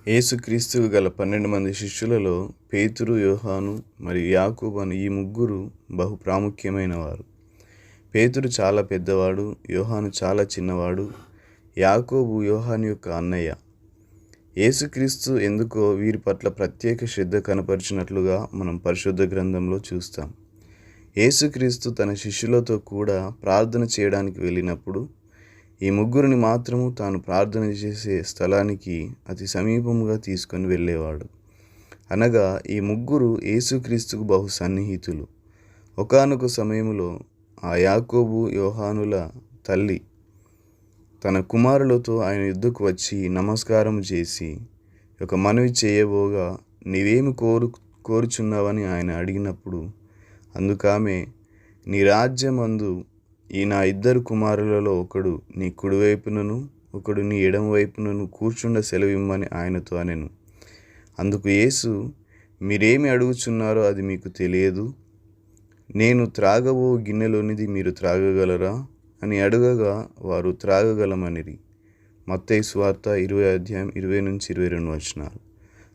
యేసుక్రీస్తుకు గల 12 మంది శిష్యులలో పేతురు, యోహాను మరియు యాకోబు అను ఈ ముగ్గురు బహు ప్రాముఖ్యమైన వారు. పేతురు చాలా పెద్దవాడు, యోహాను చాలా చిన్నవాడు, యాకోబు యోహాను యొక్క అన్నయ్య. యేసుక్రీస్తు ఎందుకో వీరి పట్ల ప్రత్యేక శ్రద్ధ కనపరిచినట్లుగా మనం పరిశుద్ధ గ్రంథంలో చూస్తాం. యేసుక్రీస్తు తన శిష్యులతో కూడా ప్రార్థన చేయడానికి వెళ్ళినప్పుడు ఈ ముగ్గురిని మాత్రము తాను ప్రార్థన చేసే స్థలానికి అతి సమీపంగా తీసుకొని వెళ్ళేవాడు. అనగా ఈ ముగ్గురు యేసుక్రీస్తుకు బహు సన్నిహితులు. ఒకానొక సమయంలో ఆ యాకోబు యోహానుల తల్లి తన కుమారులతో ఆయన యుద్ధకు వచ్చి నమస్కారం చేసి ఒక మనవి చేయబోగా, నీవేమి కోరుచున్నావని ఆయన అడిగినప్పుడు అందుకామె, నీ రాజ్యమందు ఈ నా 2 కుమారులలో ఒకడు నీ కుడివైపునను ఒకడు నీ ఎడమ వైపునను కూర్చుండ సెలవిమ్మని ఆయనతో అనెను. అందుకు యేసు, మీరేమి అడుగుచున్నారో అది మీకు తెలియదు. నేను త్రాగబో గిన్నెలోనిది మీరు త్రాగగలరా అని అడగగా వారు త్రాగగలమనిరి. మత్తయి సువార్త 20:20-22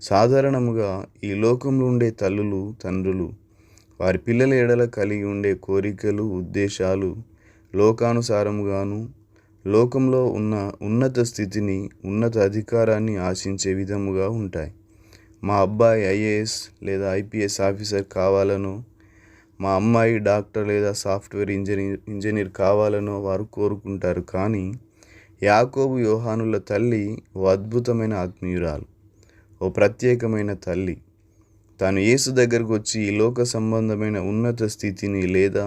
సాధారణముగా ఈ లోకంలో ఉండే తల్లులు, తండ్రులు వారి పిల్లల ఎడల కలిగి ఉండే కోరికలు, ఉద్దేశాలు లోకానుసారముగాను, లోకంలో ఉన్న ఉన్నత స్థితిని, ఉన్నత అధికారాన్ని ఆశించే విధముగా ఉంటాయి. మా అబ్బాయి IAS లేదా IPS ఆఫీసర్ కావాలనో, మా అమ్మాయి డాక్టర్ లేదా సాఫ్ట్వేర్ ఇంజనీర్ కావాలనో వారు కోరుకుంటారు. కానీ యాకోబు యోహానుల తల్లి ఓ అద్భుతమైన ఆత్మీయురాలు, ఓ ప్రత్యేకమైన తల్లి. తాను యేసు దగ్గరకు వచ్చి ఈ లోక సంబంధమైన ఉన్నత స్థితిని లేదా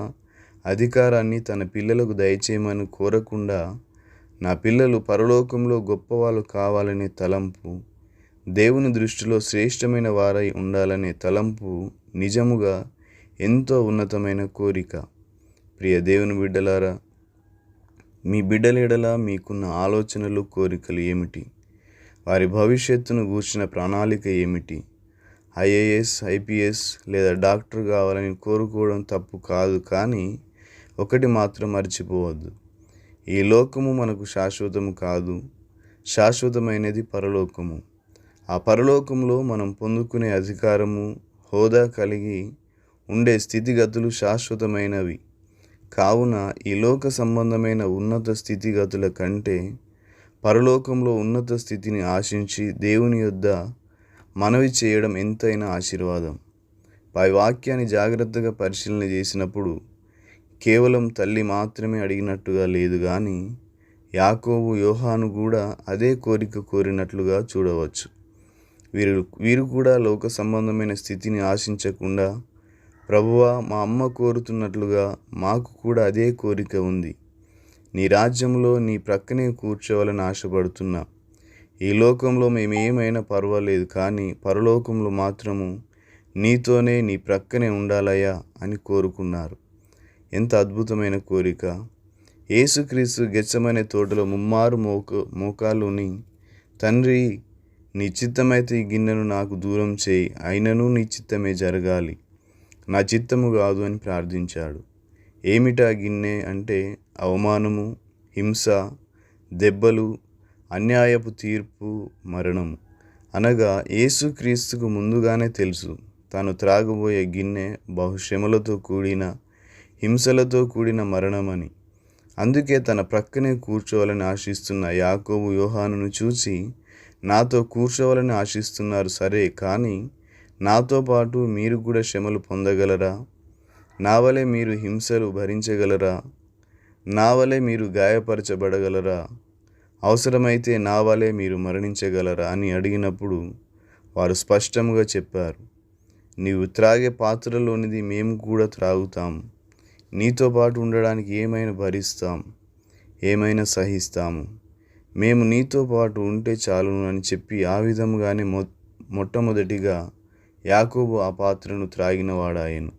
అధికారాన్ని తన పిల్లలకు దయచేయమని కోరకుండా, నా పిల్లలు పరలోకంలో గొప్పవాళ్ళు కావాలనే తలంపు, దేవుని దృష్టిలో శ్రేష్టమైన వారై ఉండాలనే తలంపు నిజముగా ఎంతో ఉన్నతమైన కోరిక. ప్రియ దేవుని బిడ్డలారా, మీ బిడ్డల ఎడల మీకున్న ఆలోచనలు, కోరికలు ఏమిటి? వారి భవిష్యత్తును గూర్చిన ప్రణాళిక ఏమిటి? IAS, IPS లేదా డాక్టర్ కావాలని కోరుకోవడం తప్పు కాదు. కానీ ఒకటి మాత్రం మర్చిపోవద్దు, ఈ లోకము మనకు శాశ్వతము కాదు. శాశ్వతమైనది పరలోకము. ఆ పరలోకంలో మనం పొందుకునే అధికారము, హోదా, కలిగి ఉండే స్థితిగతులు శాశ్వతమైనవి. కావున ఈ లోక సంబంధమైన ఉన్నత స్థితిగతుల కంటే పరలోకంలో ఉన్నత స్థితిని ఆశించి దేవుని యొద్ద మనవి చేయడం ఎంతైనా ఆశీర్వాదం. పై వాక్యాన్ని జాగ్రత్తగా పరిశీలన చేసినప్పుడు కేవలం తల్లి మాత్రమే అడిగినట్టుగా లేదు, కానీ యాకోబు, యోహాను కూడా అదే కోరిక కోరినట్లుగా చూడవచ్చు. వీరు కూడా లోక సంబంధమైన స్థితిని ఆశించకుండా, ప్రభువా, మా అమ్మ కోరుతున్నట్లుగా మాకు కూడా అదే కోరిక ఉంది. నీ రాజ్యంలో నీ ప్రక్కనే కూర్చోవాలని ఆశపడుతున్నా. ఈ లోకంలో మేమేమైనా పర్వాలేదు, కానీ పరలోకంలో మాత్రము నీతోనే, నీ ప్రక్కనే ఉండాలయ్యా అని కోరుకున్నారు. ఎంత అద్భుతమైన కోరిక! యేసుక్రీస్తు గెత్సెమనే తోటలో ముమ్మారు మోకాలుని, తండ్రి, నీ చిత్తమైతే ఈ గిన్నెను నాకు దూరం చేయి, అయినను నీ చిత్తమే జరగాలి, నా చిత్తము కాదు అని ప్రార్థించాడు. ఏమిటా గిన్నె అంటే అవమానము, హింస, దెబ్బలు, అన్యాయపు తీర్పు, మరణము. అనగా యేసుక్రీస్తుకు ముందుగానే తెలుసు తాను త్రాగబోయే గిన్నె బహుశ్రమలతో కూడిన, హింసలతో కూడిన మరణమని. అందుకే తన ప్రక్కనే కూర్చోవాలని ఆశిస్తున్న యాకోబు, యోహానును చూసి, నాతో కూర్చోవాలని ఆశిస్తున్నారు సరే, కానీ నాతో పాటు మీరు కూడా శ్రమలు పొందగలరా? నా వలె మీరు హింసలు భరించగలరా? నా వలె మీరు గాయపరచబడగలరా? అవసరమైతే నా వలె మీరు మరణించగలరా అని అడిగినప్పుడు వారు స్పష్టంగా చెప్పారు, నీవు త్రాగే పాత్రలోనిది మేము కూడా త్రాగుతాము. నీతో పాటు ఉండడానికి ఏమైనా భరిస్తాం, ఏమైనా సహిస్తాము. మేము నీతో పాటు ఉంటే చాలును అని చెప్పి ఆ విధముగానే మొట్టమొదటిగా యాకోబు ఆ పాత్రను త్రాగినవాడాయను.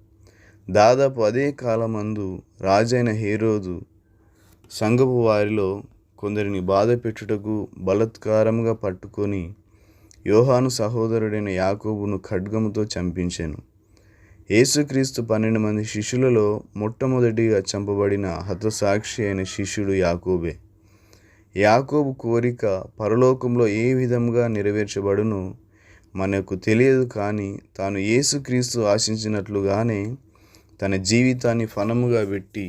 దాదాపు అదే కాలమందు రాజైన హేరోదు సంఘపు వారిలో కొందరిని బాధ పెట్టుటకు బలాత్కారముగా పట్టుకొని యోహాను సహోదరుడైన యాకోబును ఖడ్గముతో చంపించెను. యేసుక్రీస్తు 12 మంది శిష్యులలో మొట్టమొదటిగా చంపబడిన హతసాక్షి అయిన శిష్యుడు యాకోబే. యాకోబు కోరిక పరలోకంలో ఏ విధంగా నెరవేర్చబడునో మనకు తెలియదు, కానీ తాను యేసుక్రీస్తు ఆశించినట్లుగానే తన జీవితాన్ని ఫలముగా పెట్టి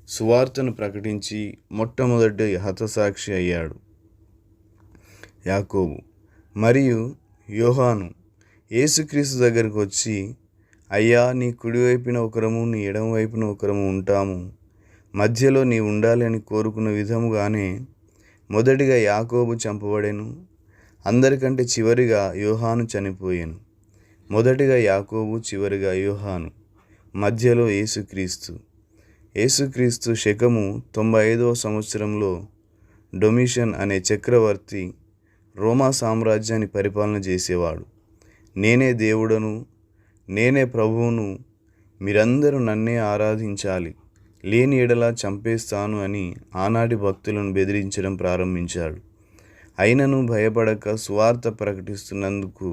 సువార్తను ప్రకటించి మొట్టమొదటి హతసాక్షి అయ్యాడు యాకోబు. మరియు యోహాను యేసుక్రీస్తు దగ్గరకు వచ్చి, అయ్యా, నీ కుడివైపున ఒకరము నీ ఎడమ వైపున ఒకరము ఉంటాము, మధ్యలో నీ ఉండాలి అని కోరుకున్న విధముగానే మొదటిగా యాకోబు చంపబడెను. అందరికంటే చివరిగా యోహాను చనిపోయాను. మొదటిగా యాకోబు, చివరిగా యోహాను, మధ్యలో యేసుక్రీస్తు. యేసుక్రీస్తు శకము 95వ సంవత్సరంలో డొమిషన్ అనే చక్రవర్తి రోమా సామ్రాజ్యాన్ని పరిపాలన చేసేవాడు. నేనే దేవుడను, నేనే ప్రభువును, మీరందరూ నన్నే ఆరాధించాలి, లేని ఎడల చంపేస్తాను అని ఆనాటి భక్తులను బెదిరించడం ప్రారంభించాడు. అయినను భయపడక సువార్త ప్రకటిస్తున్నందుకు,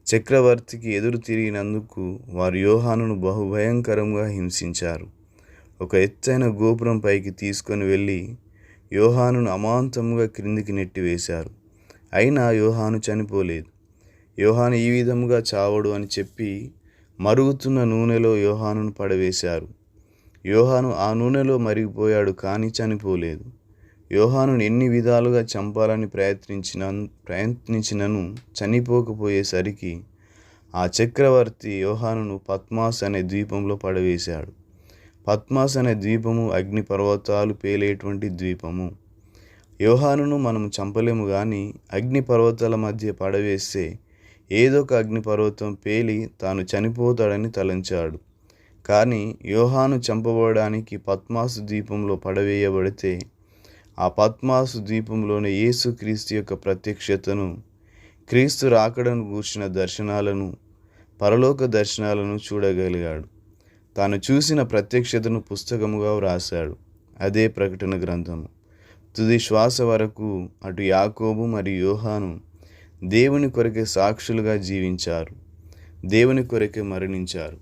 చక్రవర్తికి ఎదురు తిరిగినందుకు వారు యోహానును బహుభయంకరంగా హింసించారు. ఒక ఎత్తైన గోపురం పైకి తీసుకొని వెళ్ళి యోహానును అమాంతంగా క్రిందికి నెట్టివేశారు. అయినా యోహాను చనిపోలేదు. యోహాను ఈ విధముగా చావడు అని చెప్పి మరుగుతున్న నూనెలో యోహానును పడవేశారు. యోహాను ఆ నూనెలో మరిగిపోయాడు, కానీ చనిపోలేదు. యోహానును ఎన్ని విధాలుగా చంపాలని ప్రయత్నించినను చనిపోకపోయేసరికి ఆ చక్రవర్తి యోహానును పద్మాస్ అనే ద్వీపంలో పడవేశాడు. పద్మాస్ అనే ద్వీపము అగ్నిపర్వతాలు పేలేటువంటి ద్వీపము. యోహానును మనం చంపలేము, కానీ అగ్నిపర్వతాల మధ్య పడవేస్తే ఏదో ఒక అగ్నిపర్వతం పేలి తాను చనిపోతాడని తలంచాడు. కానీ యోహాను చంపబడడానికి పద్మాసు ద్వీపంలో పడవేయబడితే ఆ పద్మాసు ద్వీపంలోని యేసుక్రీస్తు యొక్క ప్రత్యక్షతను, క్రీస్తు రాకడను గూర్చిన దర్శనాలను, పరలోక దర్శనాలను చూడగలిగాడు. తాను చూసిన ప్రత్యక్షతను పుస్తకముగా వ్రాసాడు. అదే ప్రకటన గ్రంథము. తుది శ్వాస వరకు అటు యాకోబు మరియు యోహాను దేవుని కొరకే సాక్షులుగా జీవించారు, దేవుని కొరకే మరణించారు.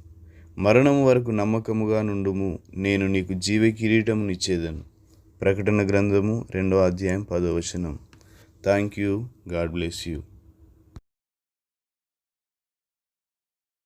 మరణం వరకు నమ్మకముగా నుండుము, నేను నీకు జీవ కిరీటమునిచ్చేదను. ప్రకటన గ్రంథము 2వ అధ్యాయం 10వ వచనం. Thank you. God bless you.